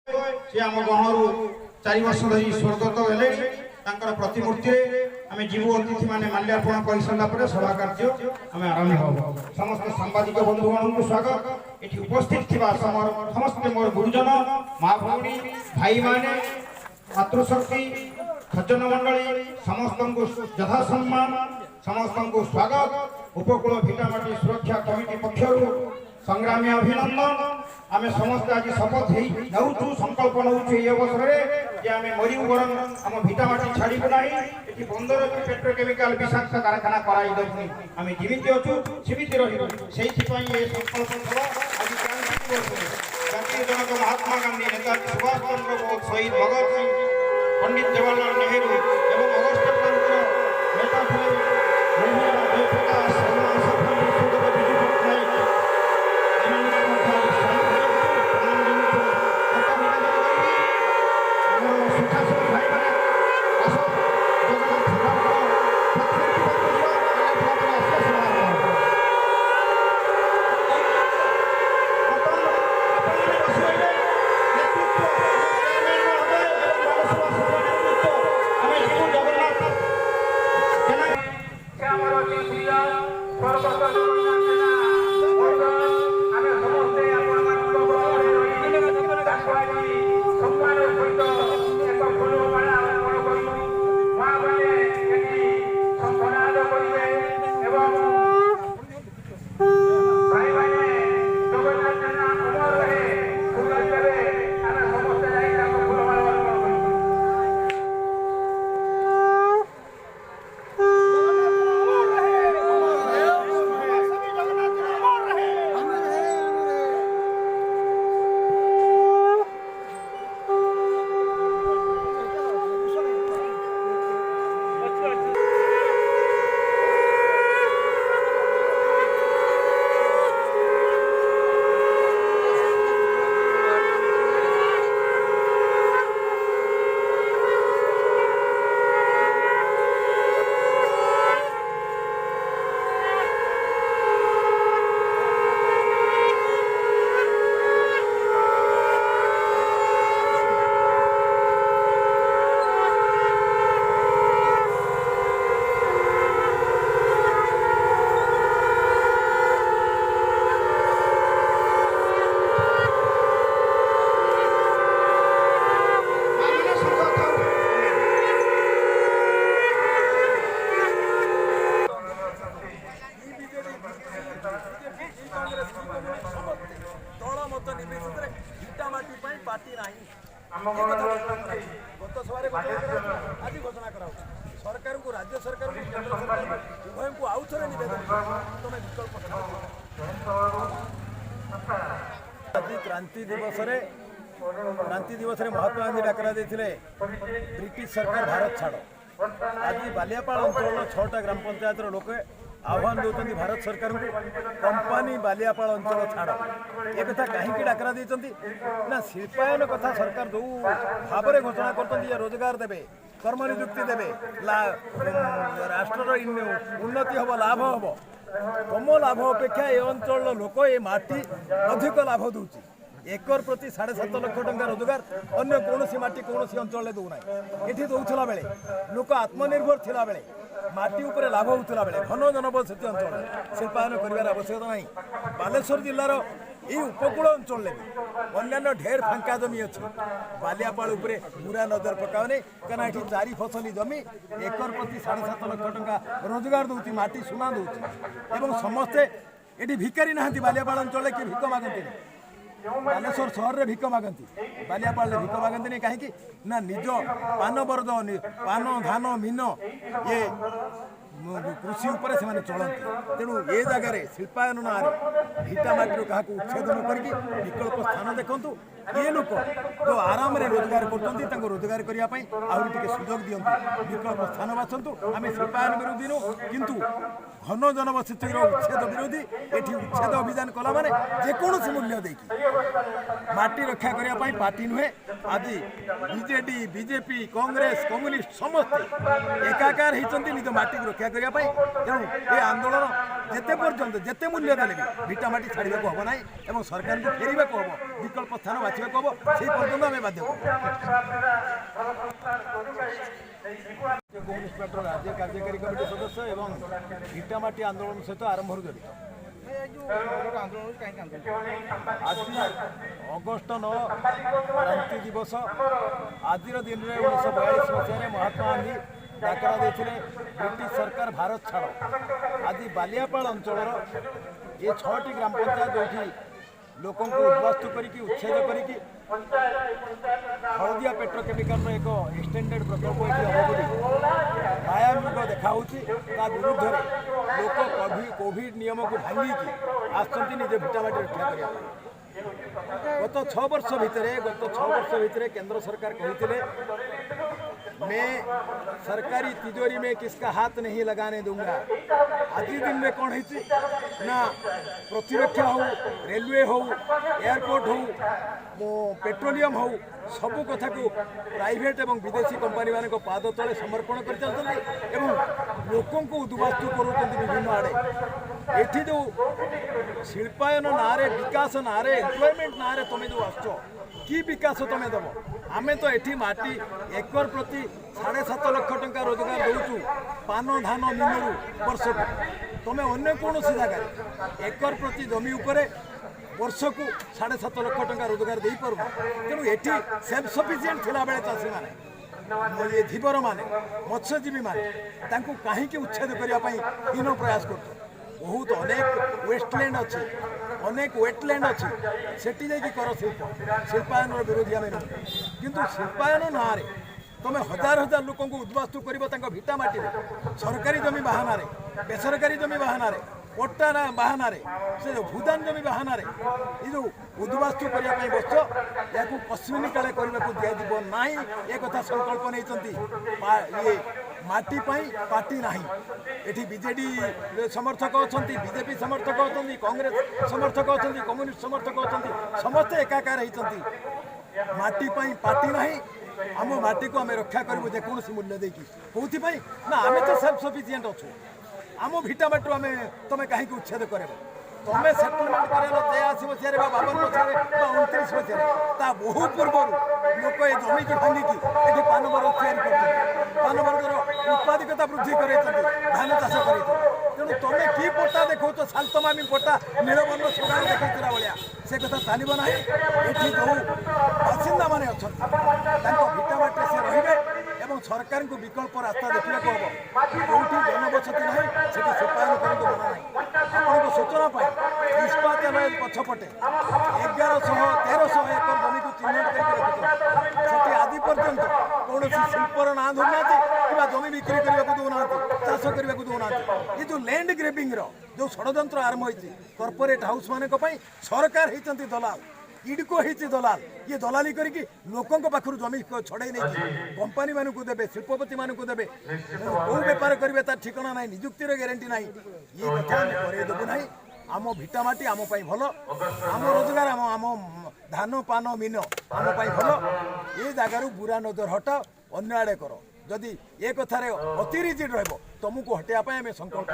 से आम गहरु 4 वर्ष धरी स्वर्गत हेले प्रतिमूर्ति आम जीव अतिथि मैंने माल्यार्पण कर सारा पर सभा कार्य आम आरंभ हो। समस्त सांबादिक बंधुगण को स्वागत। ये उपस्थित थिबा समस्त मोर गुरुजन माँ भौणी भाई माने मातृशक्ति सज्जन मंडली समस्त को यथा सम्मान समस्त को स्वागत। उपकूल भिटामाटी सुरक्षा कमिटी पक्षर संग्रामी अभिनंदन। आम समस्त आज शपथ नौ संकल्प नौ अवसर में आम मरु बरम आम भिटामाटी छाड़ू ना ये 15 पेट्रोकेमिकाल विषाक्त कारखाना कराइदेबुनि आम जीवित अच्छु सीमित रही से संकल्प आज जातीय जनक महात्मा गांधी नेताजी सुभाष चंद्र बोस शहीद भगत सिंह पंडित जवाहरलाल नेहरू एवं अगस्ट क्रांतिर नेता थे जयप्रकाश आज घोषणा करा सरकार को राज्य सरकार उभय को आउ थे नवेदन तुम विकल्प आज क्रांति दिवस महात्मा गांधी डाकरा देते ब्रिटिश सरकार भारत छाड़ आज बालियापाल अंचल 6टा ग्राम पंचायत लोक आह्वान दौरान भारत सरकार को कंपानी बालियापाल अंचल छाड़ एक कथा कहीं डाकरा देते ना शिल्पायन कथा सरकार जो भाव में घोषणा कर रोजगार देवे कर्म नियुक्ति देवे राष्ट्र उन्नति हम लाभ हम कम लाभ अपेक्षा ये अंचल लोक ये माटी अधिक लाभ दूची एकर प्रति 7.5 लाख टंका रोजगार अन्य कौन माटी कौन अंचल दूना ये दौला बेले लोक आत्मनिर्भर थिला बेले माटी उपरे लाभ होता बेले घन जनबसती अंचल शिल्पायन कर आवश्यकता ना। बालेश्वर जिलार ये उपकूल अंचल अन्य ढेर फांका जमी अच्छी बालियापाल पूरा नजर पकाओनी कहीं ये 4 फसली जमी एकर प्रति 7.5 लाख टंका रोजगार दूची माटी सुना दूची समस्ते ये भिकारी ना बालियापाल अंचल कि भिक मागती बालेश्वर सहर में भिक मागती बालियापाल भिक मागती नहीं कहीं ना निज पान बरद पान धान मीन ये कृषि उपर से चलती तेणु ये जगार शिल्पायन ना भिटामाटी क्या उच्छेदन करके विकल्प स्थान देखु ये लोक जो आराम रे रोजगार कर रोजगार करने आहरी टे सुजोग दिखती विकल्प स्थान बाछंतु आम शिल्पायन विरोधी नु किंतु घन जनबसती उच्छेद विरोधी ये उच्छेद अभियान कला माने जेकोसी मूल्य देकी माटी रक्षा करने पार्टी नुहे आज बीजेडी बीजेपी कांग्रेस कम्युनिस्ट समस्ते एकाकार होती निज माटी को रक्षा करने तेणु ये आंदोलन ଯେତେ ପର୍ଯ୍ୟନ୍ତ ଯେତେ ମୂଲ୍ୟ ଦେଲେ ବି ଭିଟାମାଟି ଛାଡ଼ିବାକୁ ହେବ ନାହିଁ ଏବଂ ସରକାରଙ୍କୁ ଫେରିବାକୁ ହେବ, ବିକଳ୍ପ ସ୍ଥାନ ବାଛିବାକୁ ହେବ, ସେହି ପର୍ଯ୍ୟନ୍ତ ଆମେ ବାଧ୍ୟ କରିବୁ। କମ୍ୟୁନିଷ୍ଟ ପାର୍ଟିର ରାଜ୍ୟ କାର୍ଯ୍ୟକାରୀ କମିଟି ସଦସ୍ୟ ଏବଂ ଭିଟାମାଟି ଆନ୍ଦୋଳନ ସହିତ ଆରମ୍ଭରୁ ଜଡ଼ିତ। ଆଜି ଅଗଷ୍ଟ 9 କ୍ରାନ୍ତି ଦିବସ। ଆଜିର ଦିନରେ 1942 ମସିହାରେ ମହାତ୍ମା ଗାନ୍ଧୀ ଡାକରା ଦେଇଥିଲେ ବ୍ରିଟିଶ ସରକାର ଭାରତ ଛାଡ଼। ଆଜି ବାଲିଆପାଳ ଅଞ୍ଚଳର ଏ 6ଟି ଗ୍ରାମ ପଞ୍ଚାୟତ ଯେଉଁଠି ଲୋକଙ୍କୁ ଉଦ୍ବାସ୍ତୁ କରିକି ଉଚ୍ଛେଦ କରିକି ହଳଦିଆ ପେଟ୍ରୋକେମିକାଲର ଏକ ଏକ୍ସଟେଣ୍ଡେଡ୍ ପ୍ରକଳ୍ପ ଏଠି ହେବ ବୋଲି ମାୟାମୁଗ ଦେଖାହେଉଛି। ତା ବିରୁଦ୍ଧରେ ଲୋକ କୋଭିଡ୍ ନିୟମକୁ ଭାଙ୍ଗିକି ଆସୁଛନ୍ତି ନିଜ ଭିଟାମାଟି ରକ୍ଷା କରିବା ପାଇଁ। ଗତ 6 ବର୍ଷ ଭିତରେ କେନ୍ଦ୍ର ସରକାର କହିଥିଲେ मैं सरकारी तिजोरी में किसका हाथ नहीं लगाने दूंगा। आज दिन में कौन है ना प्रतिरक्षा हो, रेलवे हो, एयरपोर्ट हो, पेट्रोलियम हो, सबू कथा को प्राइवेट एवं विदेशी कंपनी मान पाद तले समर्पण कर चलते एवं लोकों को उद्बास्तु कर विभिन्न आड़े। एठी जो शिल्पायन ना विकास ना एम्प्लॉयमेंट ना तुम्हें जो आस कि विकास तुम्हें दब। आम तो ये माटी एकर प्रति 7.5 लाख टंका रोजगार दौचु पान धान मिनरू वर्ष को। तुम्हें अन्य कौन जगह एकर प्रति जमी उपर वर्ष को 7.5 लाख टंका रोजगार दे पार। तेणु ये सेल्फ सफिसीयेंट थिला बेले चाषी मैंने ये धीवर मैंने मत्स्यजीवी मैंने कहीं उच्छेद करने हीन प्रयास कर। बहुत अनेक वेस्टलैंड अच्छी अनेक वेटलैंड अच्छी सेठी जाकि कर शिल्प शिल्पायन विरोधी आम किंतु शिल्पायन ना तुम हजार हजार लोक उद्बास्तु कर भिटामाटी सरकारी जमी बाहाना बेसरकारी जमी बाहाना पट्टा बाहाना से भूदान जमी बाहाना ये जो उद्बास्तु करने बस या पश्चिमी काले करने को दिज्व ना एक संकल्प नहीं ये माटी पार्टी ना ये बीजेडी समर्थक अच्छा बीजेपी समर्थक अच्छा कांग्रेस समर्थक अच्छा कम्युनिस्ट समर्थक अच्छा समस्ते एकाकार होती माटी पार्टी ना आम माटी को आम रक्षा करूँ जेकोसी मूल्य देकी कौन ना आम तो सेल्फ सफिसीयेंट अच्छु आम भिटामाटी आम तुम कहीं उच्छेद कर तुम्हें सेटलमेंट कर 83 मसीह 52 मसीह 29 मसीह बहु पूर्व लोक ये जमी की भांगिकी ये पान बरफ पान बरफर उत्पादिकता वृद्धि कर धान चाष कर। तेणु तुम्हें कि पट्टा देखो शांतमामी पट्टा नीलबर्ण सुगान देखा भाया से कथा चलो ना। ये जो बासिंदा मैंने अच्छा भिटामाटी से रे और सरकार को विकल्प रास्ता देखा हम जो जनबसति ना से शिल्पायन करना मना ना। आपको सूचना पाए इस्पात पछपटे 1100-1300 एकर जमी को चिन्हित करके रखुଛନ୍ତି आदि पर्यंत कौन शिल्पर ना धरना कि जमी बिक्री करने को दौना चाष करने को दौना। ये जो लैंड ग्रेबिंग जो षड्यंत्र आरंभ होती कॉर्पोरेट हाउस मान सरकार होती दलाल इडको होती दलाल ये दलाली करके लोकों पाखु जमी छड़े नहीं कंपानी मान को देवे शिल्पपति मान को देवे कौ बेपार करेंगे तार ठिकाना ना निजुक्तिर ग्यारंटी ना ये कथा करदेबू ना। आम भिटामाटी आम भल आम रोजगार आम धान पान मीन आम भल ये जगार बुरा नजर हटाओ अन्य आड़े कर जदि ये कथार अति रिजिड रही तुमको हटाइवाई आम संकल्प।